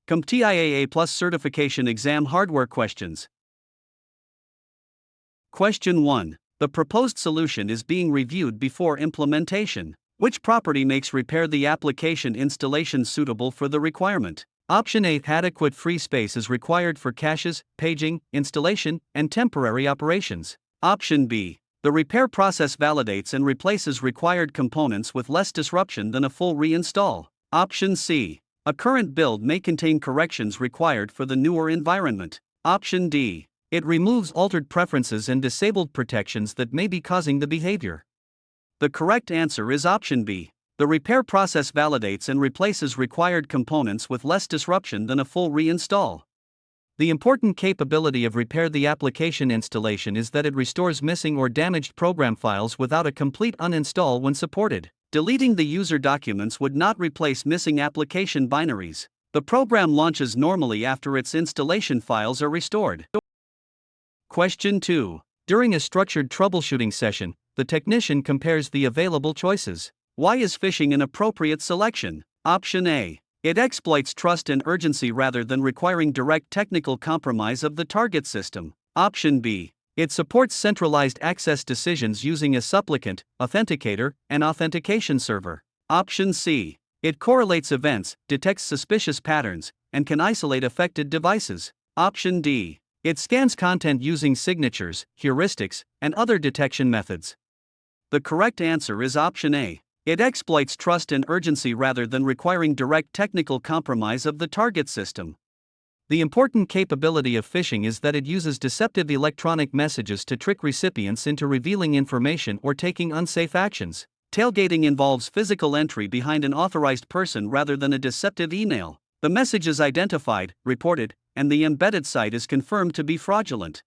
CompTIA A Certification Exam Hardware Questions. Question 1. The proposed solution is being reviewed before implementation. Which property makes repair the application installation suitable for the requirement? Option A. Adequate free space is required for caches, paging, installation, and temporary operations. Option B. The repair process validates and replaces required components with less disruption than a full reinstall. Option C. A current build may contain corrections required for the newer environment. Option D. It removes altered preferences and disabled protections that may be causing the behavior. The correct answer is option B. The repair process validates and replaces required components with less disruption than a full reinstall. The important capability of repair the application installation is that it restores missing or damaged program files without a complete uninstall when supported. Deleting the user documents would not replace missing application binaries. The program launches normally after its installation files are restored. Question 2. During a structured troubleshooting session, the technician compares the available choices. Why is phishing an appropriate selection? Option A. It exploits trust and urgency rather than requiring direct technical compromise of the target system. Option B. It supports centralized access decisions using a supplicant, authenticator, and authentication server. Option C. It correlates events, detects suspicious patterns, and can isolate affected devices. Option D. It scans content using signatures, heuristics, and other detection methods. The correct answer is option A. It exploits trust and urgency rather than requiring direct technical compromise of the target system. The important capability of phishing is that it uses deceptive electronic messages to trick recipients into revealing information or taking unsafe actions. Tailgating involves physical entry behind an authorized person rather than a deceptive email. The message is identified, reported, and the embedded site is confirmed to be fraudulent.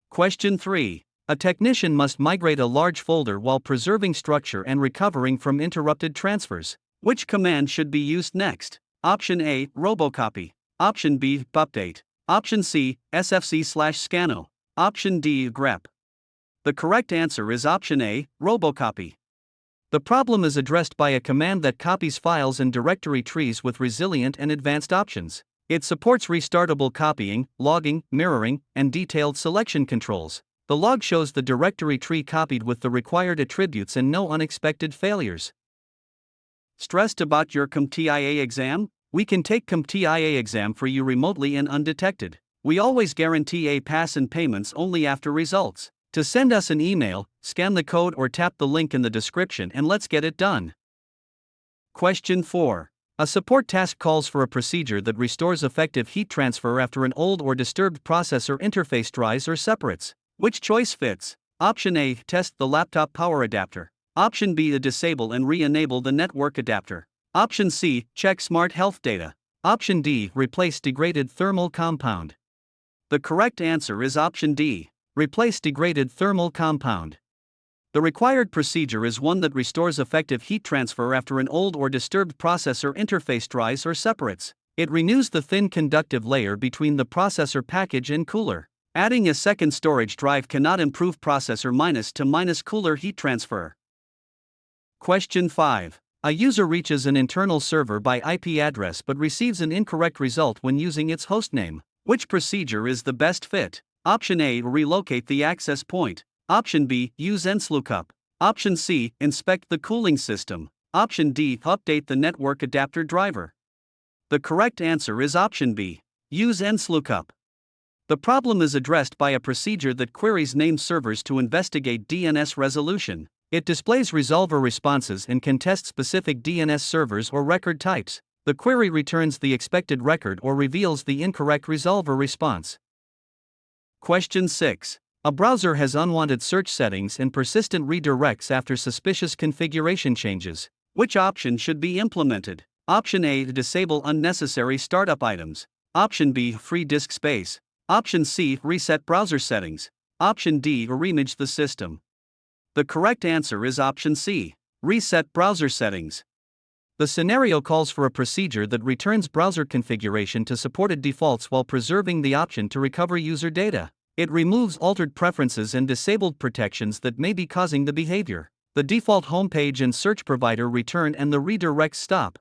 Question 3. A technician must migrate a large folder while preserving structure and recovering from interrupted transfers. Which command should be used next? Option A. Robocopy. Option B. Update. Option C. SFC/Scanno. Option D. grep. The correct answer is option A. Robocopy. The problem is addressed by a command that copies files and directory trees with resilient and advanced options. It supports restartable copying, logging, mirroring, and detailed selection controls. The log shows the directory tree copied with the required attributes and no unexpected failures. Stressed about your CompTIA exam? We can take CompTIA exam for you remotely and undetected. We always guarantee a pass and payments only after results. To send us an email, scan the code or tap the link in the description and let's get it done. Question 4. A support task calls for a procedure that restores effective heat transfer after an old or disturbed processor interface dries or separates. Which choice fits? Option A. Test the laptop power adapter. Option B. Disable and re-enable the network adapter. Option C. Check smart health data. Option D. Replace degraded thermal compound. The correct answer is option D. Replace degraded thermal compound. The required procedure is one that restores effective heat transfer after an old or disturbed processor interface dries or separates. It renews the thin conductive layer between the processor package and cooler. Adding a second storage drive cannot improve processor -to cooler heat transfer. Question 5. A user reaches an internal server by IP address but receives an incorrect result when using its hostname. Which procedure is the best fit? Option A. Relocate the access point. Option B. Use nslookup. Option C. Inspect the cooling system. Option D. Update the network adapter driver. The correct answer is option B. Use nslookup. The problem is addressed by a procedure that queries named servers to investigate DNS resolution. It displays resolver responses and can test specific DNS servers or record types. The query returns the expected record or reveals the incorrect resolver response. Question 6. A browser has unwanted search settings and persistent redirects after suspicious configuration changes. Which option should be implemented? Option A. Disable unnecessary startup items. Option B. Free disk space. Option C. Reset browser settings. Option D. Reimage the system. The correct answer is option C. Reset browser settings. The scenario calls for a procedure that returns browser configuration to supported defaults while preserving the option to recover user data. It removes altered preferences and disabled protections that may be causing the behavior. The default homepage and search provider return and the redirects stop.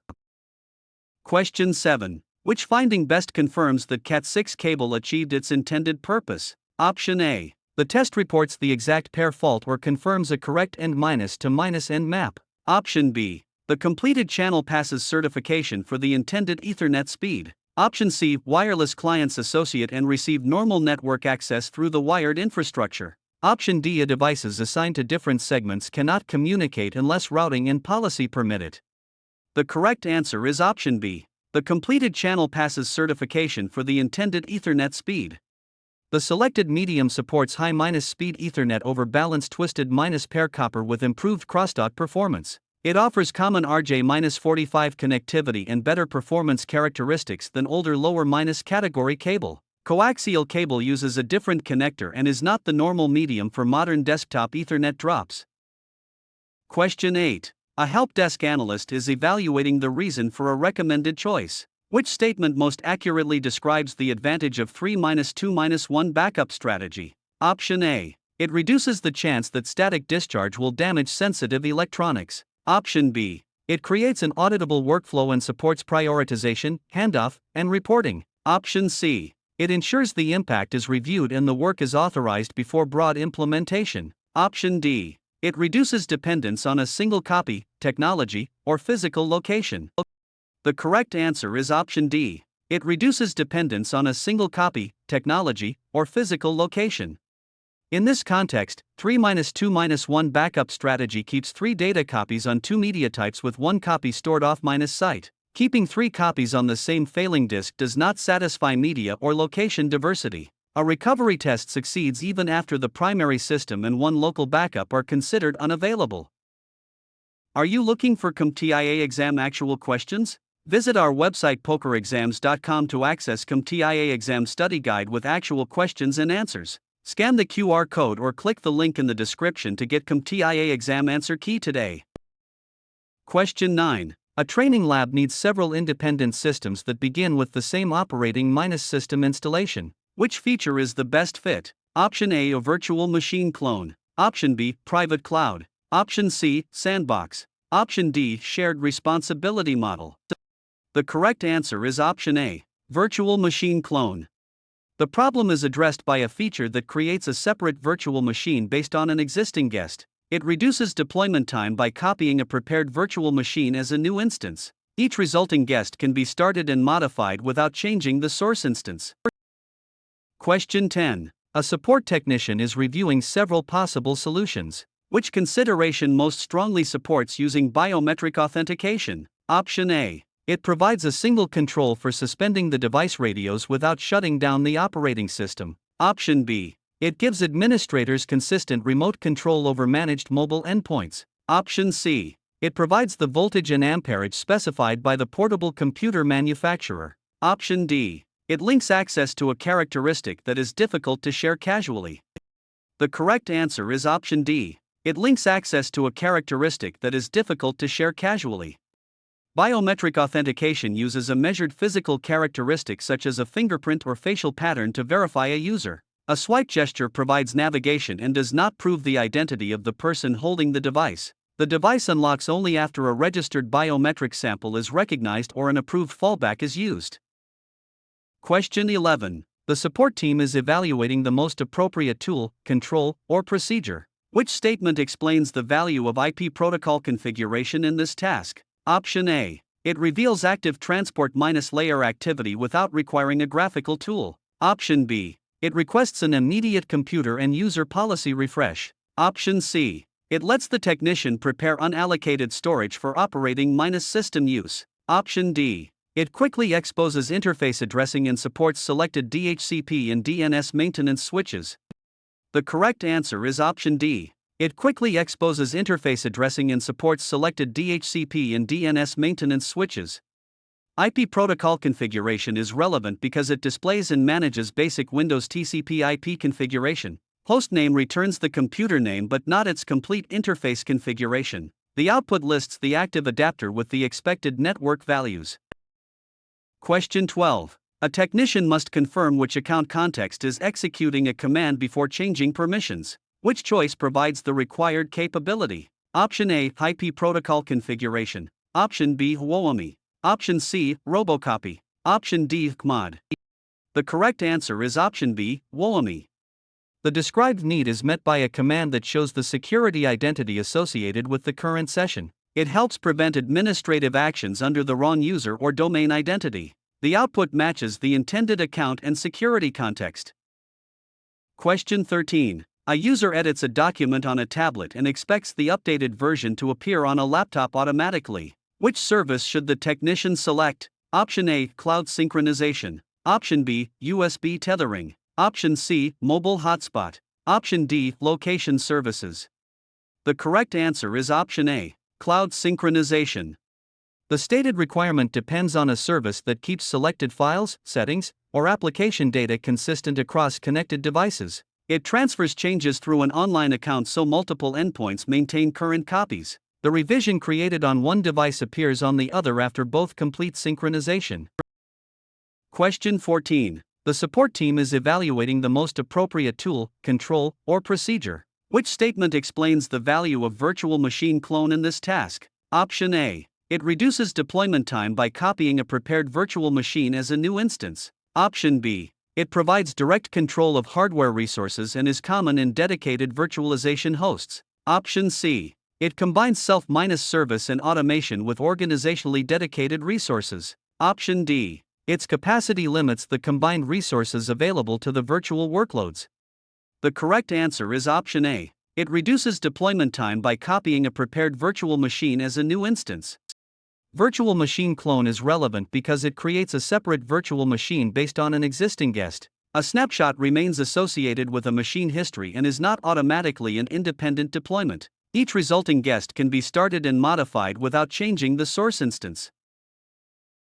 Question 7. Which finding best confirms that Cat6 cable achieved its intended purpose? Option A. The test reports the exact pair fault or confirms a correct end minus to minus end map. Option B. The completed channel passes certification for the intended Ethernet speed. Option C. Wireless clients associate and receive normal network access through the wired infrastructure. Option D. Devices assigned to different segments cannot communicate unless routing and policy permit it. The correct answer is option B. The completed channel passes certification for the intended Ethernet speed. The selected medium supports high-speed Ethernet over balanced twisted pair copper with improved crosstalk performance. It offers common RJ-45 connectivity and better performance characteristics than older lower-category cable. Coaxial cable uses a different connector and is not the normal medium for modern desktop Ethernet drops. Question 8. A help desk analyst is evaluating the reason for a recommended choice. Which statement most accurately describes the advantage of 3-2-1 backup strategy? Option A. It reduces the chance that static discharge will damage sensitive electronics. Option B. It creates an auditable workflow and supports prioritization, handoff, and reporting. Option C. It ensures the impact is reviewed and the work is authorized before broad implementation. Option D. It reduces dependence on a single copy, technology, or physical location. The correct answer is option D. It reduces dependence on a single copy, technology, or physical location. In this context, 3-2-1 backup strategy keeps 3 data copies on 2 media types with 1 copy stored off-site. Keeping 3 copies on the same failing disk does not satisfy media or location diversity. A recovery test succeeds even after the primary system and 1 local backup are considered unavailable. Are you looking for CompTIA A exam actual questions? Visit our website pokerexams.com to access CompTIA A exam study guide with actual questions and answers. Scan the QR code or click the link in the description to get CompTIA A exam answer key today. Question 9. A training lab needs several independent systems that begin with the same operating system installation. Which feature is the best fit? Option A. A virtual machine clone. Option B. Private cloud. Option C. Sandbox. Option D. Shared responsibility model. The correct answer is option A. Virtual machine clone. The problem is addressed by a feature that creates a separate virtual machine based on an existing guest. It reduces deployment time by copying a prepared virtual machine as a new instance. Each resulting guest can be started and modified without changing the source instance. Question 10. A support technician is reviewing several possible solutions. Which consideration most strongly supports using biometric authentication? Option A. It provides a single control for suspending the device radios without shutting down the operating system. Option B. It gives administrators consistent remote control over managed mobile endpoints. Option C. It provides the voltage and amperage specified by the portable computer manufacturer. Option D. It links access to a characteristic that is difficult to share casually. The correct answer is option D. It links access to a characteristic that is difficult to share casually. Biometric authentication uses a measured physical characteristic such as a fingerprint or facial pattern to verify a user. A swipe gesture provides navigation and does not prove the identity of the person holding the device. The device unlocks only after a registered biometric sample is recognized or an approved fallback is used. Question 11. The support team is evaluating the most appropriate tool, control, or procedure. Which statement explains the value of IP protocol configuration in this task? Option A. It reveals active transport -layer activity without requiring a graphical tool. Option B. It requests an immediate computer and user policy refresh. Option C. It lets the technician prepare unallocated storage for operating -system use. Option D. It quickly exposes interface addressing and supports selected DHCP and DNS maintenance switches. The correct answer is option D. It quickly exposes interface addressing and supports selected DHCP and DNS maintenance switches. IP protocol configuration is relevant because it displays and manages basic Windows TCP/IP configuration. Hostname returns the computer name but not its complete interface configuration. The output lists the active adapter with the expected network values. Question 12. A technician must confirm which account context is executing a command before changing permissions. Which choice provides the required capability? Option A. IP protocol configuration. Option B. WOAMI. Option C. Robocopy. Option D. CMOD. The correct answer is option B. WOAMI. The described need is met by a command that shows the security identity associated with the current session. It helps prevent administrative actions under the wrong user or domain identity. The output matches the intended account and security context. Question 13. A user edits a document on a tablet and expects the updated version to appear on a laptop automatically. Which service should the technician select? Option A. Cloud synchronization. Option B. USB tethering. Option C. Mobile hotspot. Option D. Location services. The correct answer is option A. Cloud synchronization. The stated requirement depends on a service that keeps selected files, settings, or application data consistent across connected devices. It transfers changes through an online account so multiple endpoints maintain current copies. The revision created on one device appears on the other after both complete synchronization. Question 14. The support team is evaluating the most appropriate tool, control, or procedure. Which statement explains the value of virtual machine clone in this task? Option A. It reduces deployment time by copying a prepared virtual machine as a new instance. Option B. It provides direct control of hardware resources and is common in dedicated virtualization hosts. Option C. It combines self-service and automation with organizationally dedicated resources. Option D. Its capacity limits the combined resources available to the virtual workloads. The correct answer is option A. It reduces deployment time by copying a prepared virtual machine as a new instance. Virtual machine clone is relevant because it creates a separate virtual machine based on an existing guest. A snapshot remains associated with a machine history and is not automatically an independent deployment. Each resulting guest can be started and modified without changing the source instance.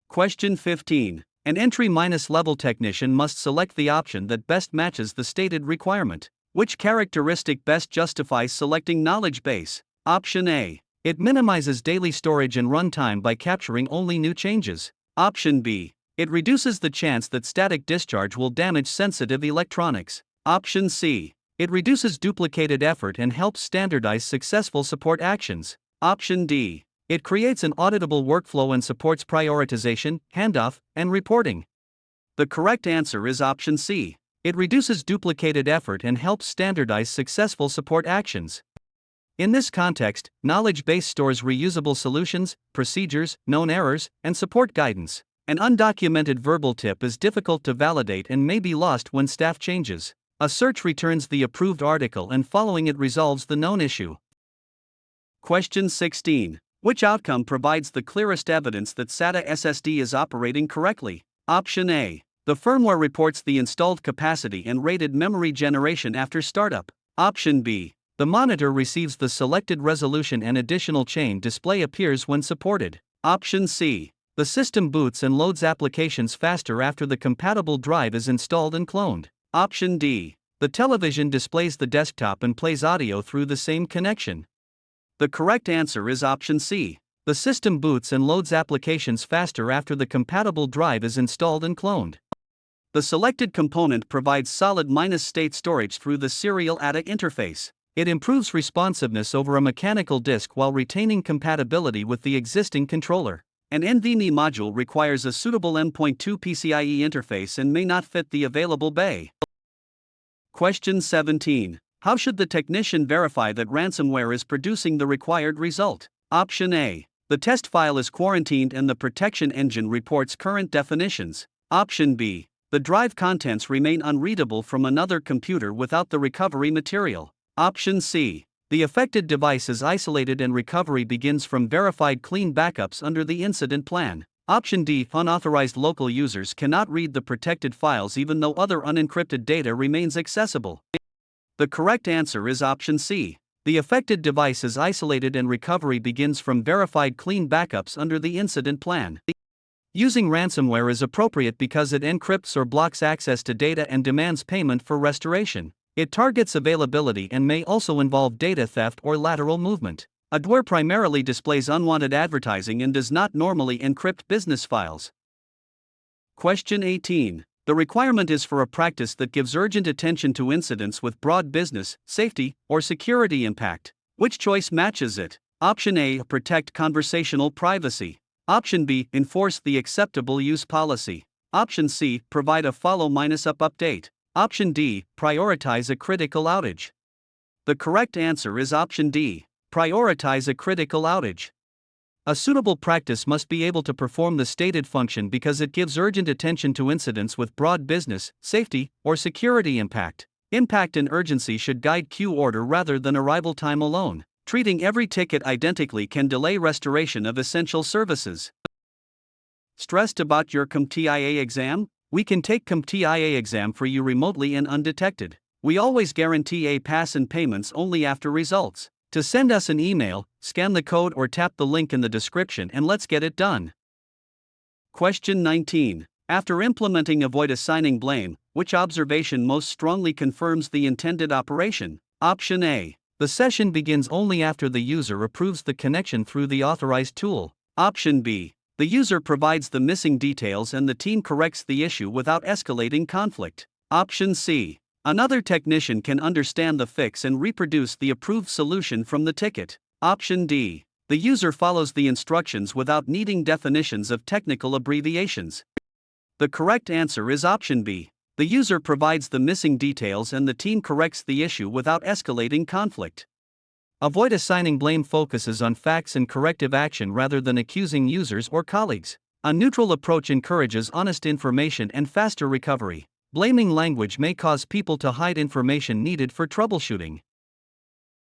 Question 15. An entry-level technician must select the option that best matches the stated requirement. Which characteristic best justifies selecting knowledge base? Option A. It minimizes daily storage and runtime by capturing only new changes. Option B. It reduces the chance that static discharge will damage sensitive electronics. Option C. It reduces duplicated effort and helps standardize successful support actions. Option D. It creates an auditable workflow and supports prioritization, handoff, and reporting. The correct answer is option C. It reduces duplicated effort and helps standardize successful support actions. In this context, knowledge base stores reusable solutions, procedures, known errors, and support guidance. An undocumented verbal tip is difficult to validate and may be lost when staff changes. A search returns the approved article and following it resolves the known issue. Question 16. Which outcome provides the clearest evidence that SATA SSD is operating correctly? Option A. The firmware reports the installed capacity and rated memory generation after startup. Option B. The monitor receives the selected resolution and additional chain display appears when supported. Option C. The system boots and loads applications faster after the compatible drive is installed and cloned. Option D. The television displays the desktop and plays audio through the same connection. The correct answer is option C. The system boots and loads applications faster after the compatible drive is installed and cloned. The selected component provides solid-state storage through the serial ATA interface. It improves responsiveness over a mechanical disk while retaining compatibility with the existing controller. An NVMe module requires a suitable M.2 PCIe interface and may not fit the available bay. Question 17. How should the technician verify that ransomware is producing the required result? Option A. The test file is quarantined and the protection engine reports current definitions. Option B. The drive contents remain unreadable from another computer without the recovery material. Option C. The affected device is isolated and recovery begins from verified clean backups under the incident plan. Option D. Unauthorized local users cannot read the protected files even though other unencrypted data remains accessible. The correct answer is option C. The affected device is isolated and recovery begins from verified clean backups under the incident plan. Using ransomware is appropriate because it encrypts or blocks access to data and demands payment for restoration. It targets availability and may also involve data theft or lateral movement. Adware primarily displays unwanted advertising and does not normally encrypt business files. Question 18. The requirement is for a practice that gives urgent attention to incidents with broad business, safety, or security impact. Which choice matches it? Option A. Protect conversational privacy. Option B, enforce the acceptable use policy. Option C, provide a follow-up update. Option D, prioritize a critical outage. The correct answer is option D, prioritize a critical outage. A suitable practice must be able to perform the stated function because it gives urgent attention to incidents with broad business, safety, or security impact. Impact and urgency should guide queue order rather than arrival time alone. Treating every ticket identically can delay restoration of essential services. Stressed about your CompTIA A exam? We can take CompTIA A exam for you remotely and undetected. We always guarantee a pass and payments only after results. To send us an email, scan the code or tap the link in the description and let's get it done. Question 19. After implementing avoid assigning blame, which observation most strongly confirms the intended operation? Option A. The session begins only after the user approves the connection through the authorized tool. Option B. The user provides the missing details and the team corrects the issue without escalating conflict. Option C. Another technician can understand the fix and reproduce the approved solution from the ticket. Option D. The user follows the instructions without needing definitions of technical abbreviations. The correct answer is option B. The user provides the missing details and the team corrects the issue without escalating conflict. Avoid assigning blame focuses on facts and corrective action rather than accusing users or colleagues. A neutral approach encourages honest information and faster recovery. Blaming language may cause people to hide information needed for troubleshooting.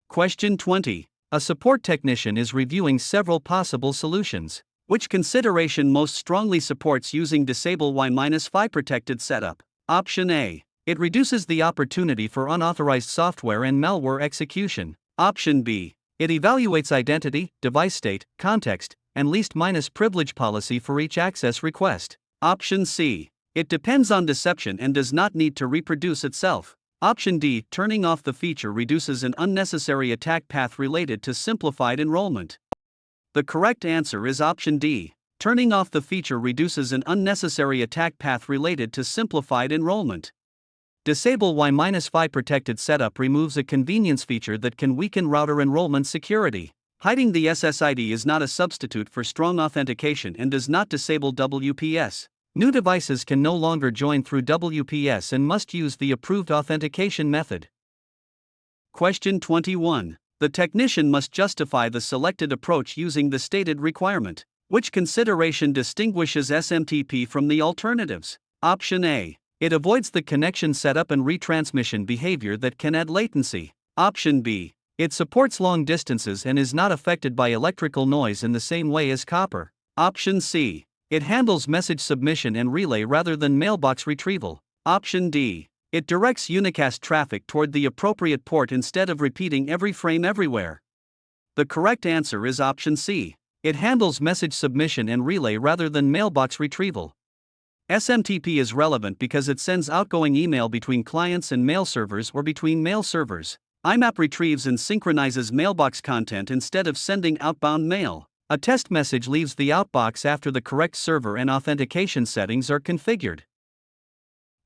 Question 20. A support technician is reviewing several possible solutions. Which consideration most strongly supports using disable Y-5 protected setup? Option A. It reduces the opportunity for unauthorized software and malware execution. Option B. It evaluates identity, device state, context, and least-minus privilege policy for each access request. Option C. It depends on deception and does not need to reproduce itself. Option D. Turning off the feature reduces an unnecessary attack path related to simplified enrollment. The correct answer is option D. Turning off the feature reduces an unnecessary attack path related to simplified enrollment. Disable Y-5 protected setup removes a convenience feature that can weaken router enrollment security. Hiding the SSID is not a substitute for strong authentication and does not disable WPS. New devices can no longer join through WPS and must use the approved authentication method. Question 21. The technician must justify the selected approach using the stated requirement. Which consideration distinguishes SMTP from the alternatives? Option A. It avoids the connection setup and retransmission behavior that can add latency. Option B. It supports long distances and is not affected by electrical noise in the same way as copper. Option C. It handles message submission and relay rather than mailbox retrieval. Option D. It directs unicast traffic toward the appropriate port instead of repeating every frame everywhere. The correct answer is option C. It handles message submission and relay rather than mailbox retrieval. SMTP is relevant because it sends outgoing email between clients and mail servers or between mail servers. IMAP retrieves and synchronizes mailbox content instead of sending outbound mail. A test message leaves the outbox after the correct server and authentication settings are configured.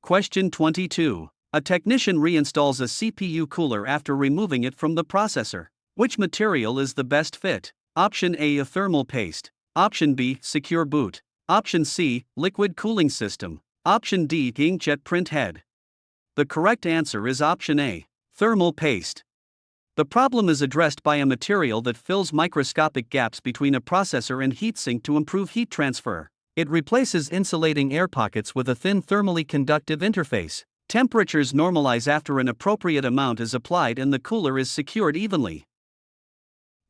Question 22. A technician reinstalls a CPU cooler after removing it from the processor. Which material is the best fit? Option A. A thermal paste. Option B. Secure boot. Option C. Liquid cooling system. Option D. Inkjet print head. The correct answer is option A. Thermal paste. The problem is addressed by a material that fills microscopic gaps between a processor and heatsink to improve heat transfer. It replaces insulating air pockets with a thin thermally conductive interface. Temperatures normalize after an appropriate amount is applied and the cooler is secured evenly.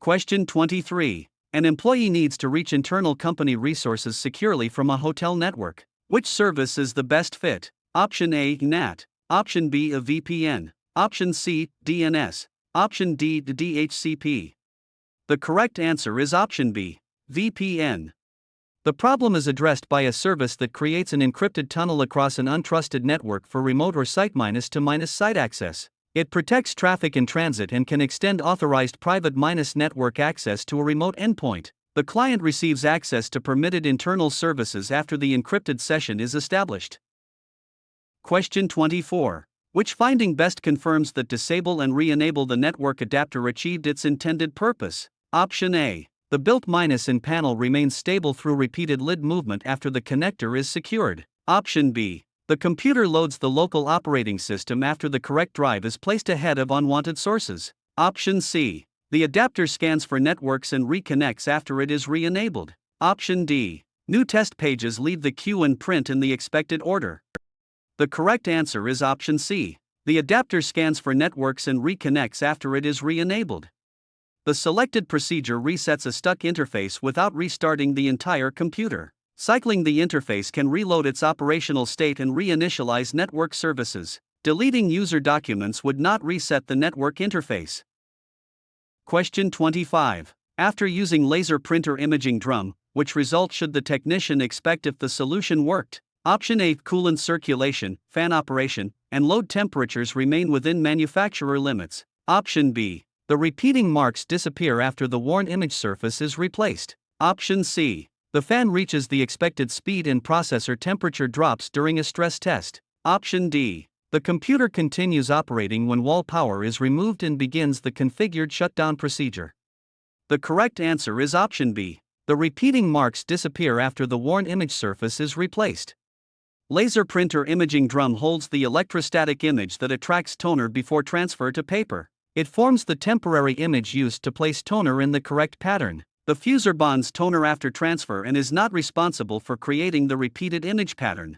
Question 23. An employee needs to reach internal company resources securely from a hotel network. Which service is the best fit? Option A. NAT. Option B. A VPN. Option C. DNS. Option D. DHCP. The correct answer is option B. VPN. The problem is addressed by a service that creates an encrypted tunnel across an untrusted network for remote or site-to-minus site access. It protects traffic in transit and can extend authorized private network access to a remote endpoint. The client receives access to permitted internal services after the encrypted session is established. Question 24. Which finding best confirms that disable and re-enable the network adapter achieved its intended purpose? Option A. The built-in panel remains stable through repeated lid movement after the connector is secured. Option B. The computer loads the local operating system after the correct drive is placed ahead of unwanted sources. Option C. The adapter scans for networks and reconnects after it is re-enabled. Option D. New test pages leave the queue and print in the expected order. The correct answer is option C. The adapter scans for networks and reconnects after it is re-enabled. The selected procedure resets a stuck interface without restarting the entire computer. Cycling the interface can reload its operational state and reinitialize network services. Deleting user documents would not reset the network interface. Question 25. After using laser printer imaging drum, which result should the technician expect if the solution worked? Option A. Coolant circulation, fan operation, and load temperatures remain within manufacturer limits. Option B. The repeating marks disappear after the worn image surface is replaced. Option C. The fan reaches the expected speed and processor temperature drops during a stress test. Option D. The computer continues operating when wall power is removed and begins the configured shutdown procedure. The correct answer is option B. The repeating marks disappear after the worn image surface is replaced. Laser printer imaging drum holds the electrostatic image that attracts toner before transfer to paper. It forms the temporary image used to place toner in the correct pattern. The fuser bonds toner after transfer and is not responsible for creating the repeated image pattern.